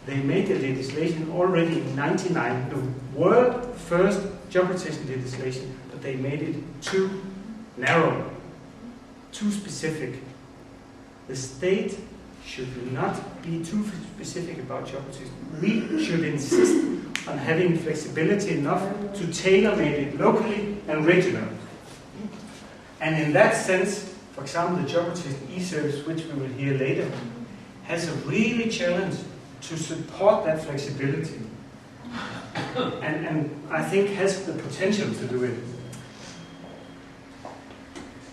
They made the legislation already in 1999, the world first job rotation legislation, but they made it too narrow, too specific. The state should not be too specific about job rotation. We should insist on having flexibility enough to tailor-make it locally and regionally. And in that sense, for example, the job rotation e-service, which we will hear later, has a really challenge to support that flexibility. And I think has the potential to do it.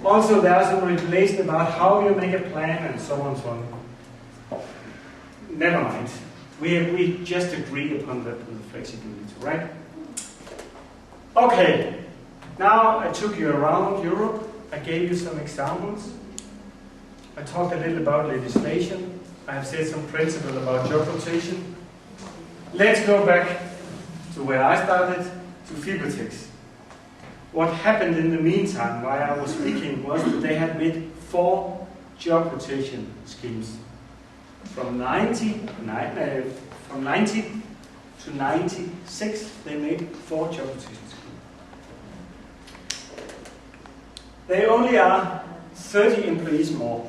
Also, there are some regulations about how you make a plan and so on and so on. Never mind. We just agree upon the flexibility, right? Okay, now I took you around Europe. I gave you some examples. I talked a little about legislation. I have said some principles about job rotation. Let's go back to where I started, to Fibertex. What happened in the meantime, while I was speaking, was that they had made 4 job rotation schemes. From 90 to 96, they made 4 job rotation schemes. They only are 30 employees more.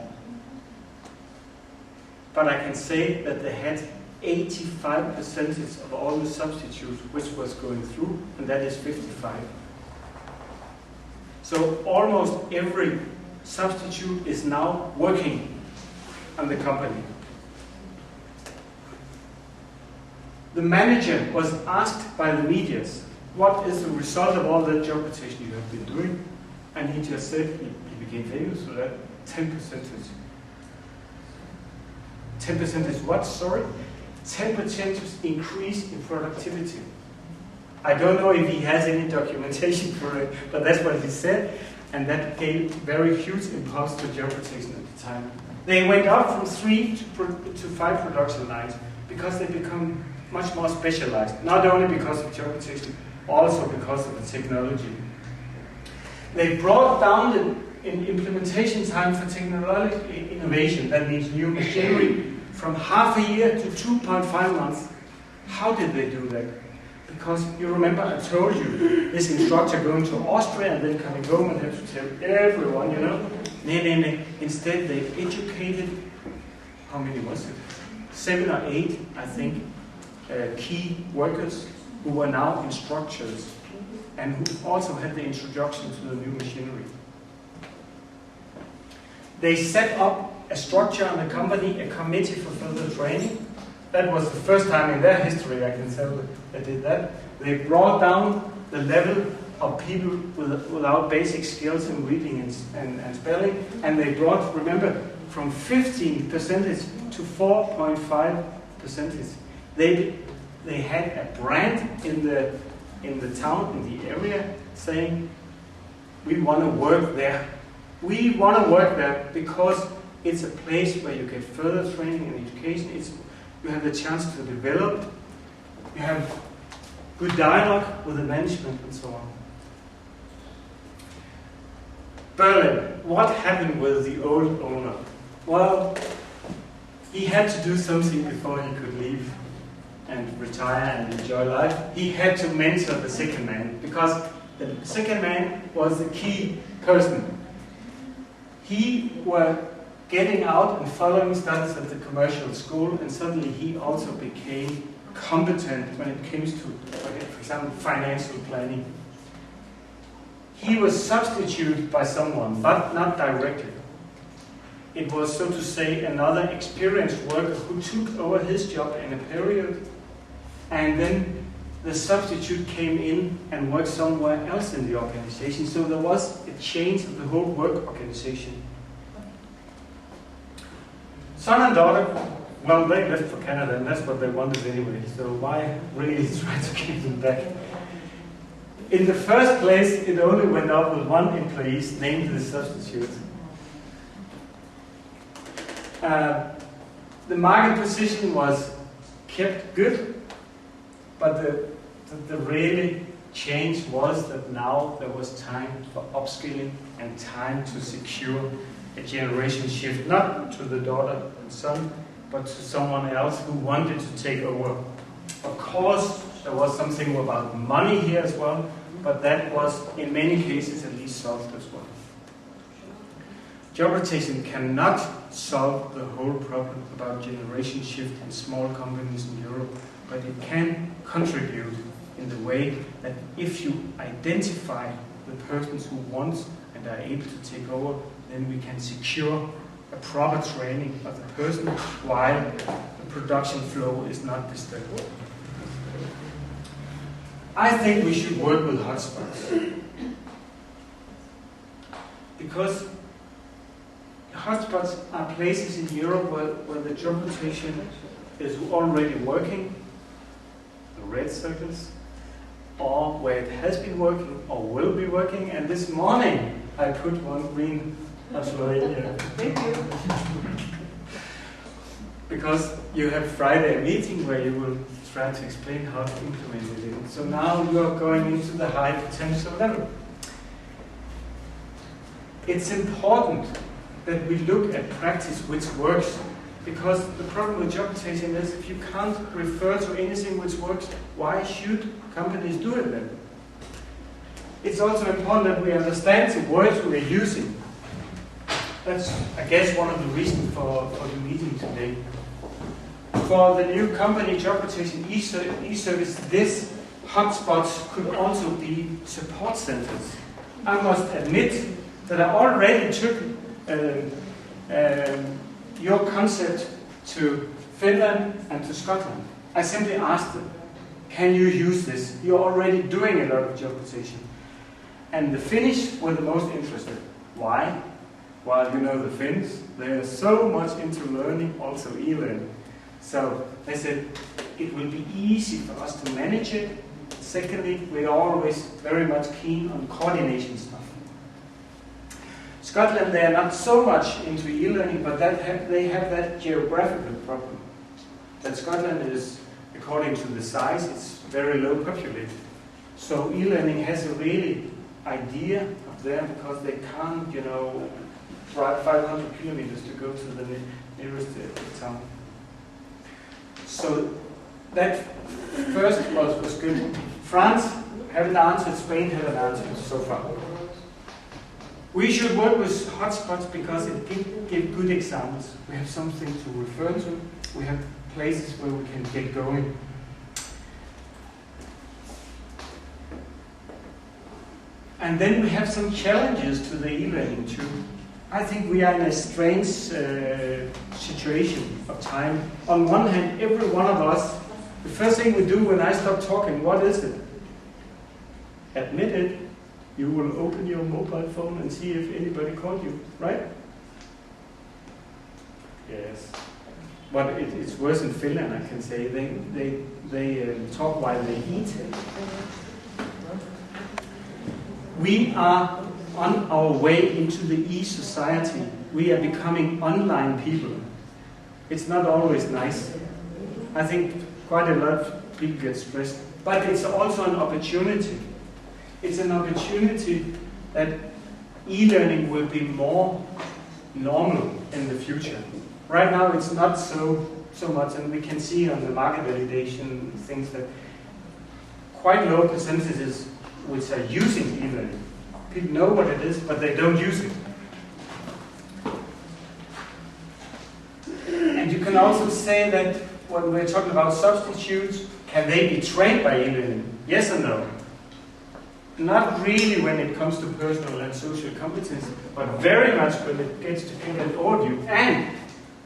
But I can say that they had 85% of all the substitutes which was going through, and that is 55. So almost every substitute is now working on the company. The manager was asked by the media, what is the result of all that job rotation you have been doing? And he just said, he became famous for that, 10%. 10% is what, sorry? 10% increase in productivity. I don't know if he has any documentation for it, but that's what he said, and that gave very huge impulse to job rotation at the time. They went up from 3 to 5 production lines because they become much more specialized, not only because of job rotation, also because of the technology. They brought down the implementation time for technological innovation, that means new machinery, from half a year to 2.5 months. How did they do that? Because you remember I told you, this instructor going to Austria and then coming home and have to tell everyone, you know. Instead they educated, how many was it? 7 or 8, I think, key workers who were now instructors and who also had the introduction to the new machinery. They set up a structure in the company, a committee for further training. That was the first time in their history, I can tell, they did that. They brought down the level of people without basic skills in reading and spelling, and they brought, remember, from 15% to 4.5%. They had a brand in the town, in the area, saying, we want to work there. We want to work there because it's a place where you get further training and education. You have the chance to develop. You have good dialogue with the management and so on. Berlin. What happened with the old owner? Well, he had to do something before he could leave and retire and enjoy life. He had to mentor the second man because the second man was the key person. He was getting out and following studies at the commercial school, and suddenly he also became competent when it came to, for example, financial planning. He was substituted by someone, but not directly. It was, so to say, another experienced worker who took over his job in a period, and then the substitute came in and worked somewhere else in the organization. So there was a change of the whole work organization. Son and daughter, well, they left for Canada, and that's what they wanted anyway, so why really try to keep them back? In the first place, it only went up with 1 employee named the substitute. The market position was kept good, but the really change was that now there was time for upskilling and time to secure a generation shift, not to the daughter and son, but to someone else who wanted to take over. Of course, there was something about money here as well, but that was, in many cases at least, solved as well. Job rotation cannot solve the whole problem about generation shift in small companies in Europe, but it can contribute in the way that if you identify the persons who want and are able to take over, then we can secure a proper training of the person while the production flow is not disturbed. I think we should work with hotspots. Because hotspots are places in Europe where the job rotation is already working, the red circles, or where it has been working or will be working. And this morning I put one green here. Thank you. Because you have Friday meeting where you will try to explain how to implement it. So now you are going into the high potential level. It's important that we look at practice which works, because the problem with job rotation is if you can't refer to anything which works, why should companies do it then? It's also important that we understand the words we are using. That's, I guess, one of the reasons for the meeting today. For the new company job rotation e-service, this hotspots could also be support centers. I must admit that I already took your concept to Finland and to Scotland. I simply asked them, can you use this? You're already doing a lot of job rotation. And the Finnish were the most interested. Why? Well, you know the Finns, they are so much into learning, also e-learning. So they said, it will be easy for us to manage it. Secondly, we're always very much keen on coordination stuff. Scotland, they are not so much into e-learning, but they have that geographical problem. That Scotland is, according to the size, it's very low populated. So e-learning has a really idea of there because they can't, drive 500 kilometers to go to the nearest town. So that first was good. France haven't answered, Spain haven't answered so far. We should work with hotspots because it gives good examples. We have something to refer to. We have places where we can get going. And then we have some challenges to the e-learning too. I think we are in a strange situation of time. On one hand, every one of us, the first thing we do when I stop talking, what is it? Admit it. You will open your mobile phone and see if anybody called you, right? Yes. But it's worse in Finland, I can say. They talk while they eat. We are on our way into the e-society. We are becoming online people. It's not always nice. I think quite a lot of people get stressed. But it's also an opportunity. It's an opportunity that e-learning will be more normal in the future. Right now it's not so much, and we can see on the market validation things that quite low percentages which are using e-learning. People know what it is, but they don't use it. And you can also say that when we're talking about substitutes, can they be trained by e-learning? Yes or no? Not really when it comes to personal and social competence, but very much when it gets to get an overview. And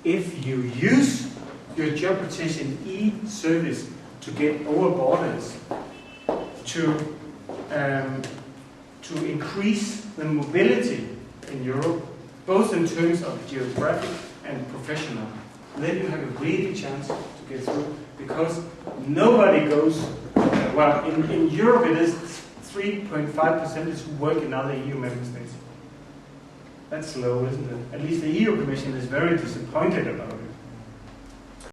if you use your job rotation e-service to get over borders, to increase the mobility in Europe, both in terms of geographic and professional, then you have a really chance to get through, because nobody goes, well, in Europe it is 3.5% who work in other EU member states. That's low, isn't it? At least the EU Commission is very disappointed about it.